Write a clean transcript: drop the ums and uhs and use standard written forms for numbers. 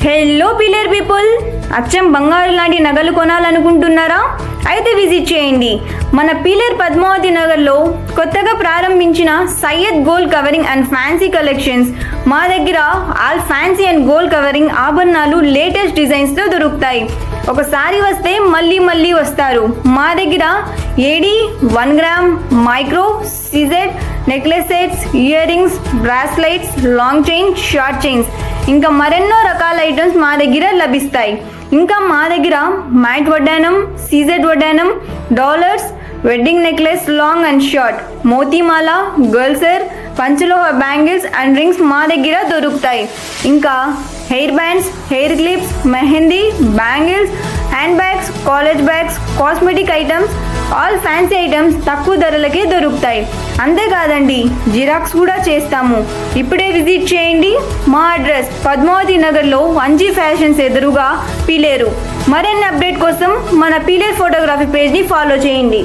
Hello pillar people, అచ్చం బంగారు లాంటి నగలు కొనాలనుకుంటున్నారా? అయితే విజిట్ చేయండి మన పిల్లర్ పద్మావతి నగర్లో కొత్తగా ప్రారంభించిన Syed gold covering and fancy collections. మా దగ్గర all fancy and gold covering ఆభరణాలు లేటెస్ట్ డిజైన్స్తో దొరుకుతాయి. ఒకసారి వస్తే మళ్ళీ మళ్ళీ వస్తారు. మా దగ్గర AD 1 gram micro CZ necklace sets, ear rings, bracelets, long chain, short chains ఇంకా మరెన్నో రకాల ఐటమ్స్ మా దగ్గర లభిస్తాయి. ఇంకా మా దగ్గర మ్యాట్ వడ్డానం, సీజెడ్ వడ్డానం, dollars, wedding necklace long and short, మోతీమాల, గర్ల్సర్, పంచలోహ బ్యాంగిల్స్ అండ్ రింగ్స్ మా దగ్గర దొరుకుతాయి. ఇంకా hair bands, hair clips, mehndi, bangles, hand bags, college bags, cosmetic items, all fancy items తక్కువ ధరలకే దొరుకుతాయి. అంతేకాదండి, జిరాక్స్ కూడా చేస్తాము. ఇప్పుడే విజిట్ చేయండి. మా అడ్రస్ పద్మావతి నగర్లో 1G ఫ్యాషన్స్ ఎదురుగా పిలేరు. మరిన్ని అప్డేట్ కోసం మన పిలేర్ ఫోటోగ్రఫీ పేజ్ని ఫాలో చేయండి.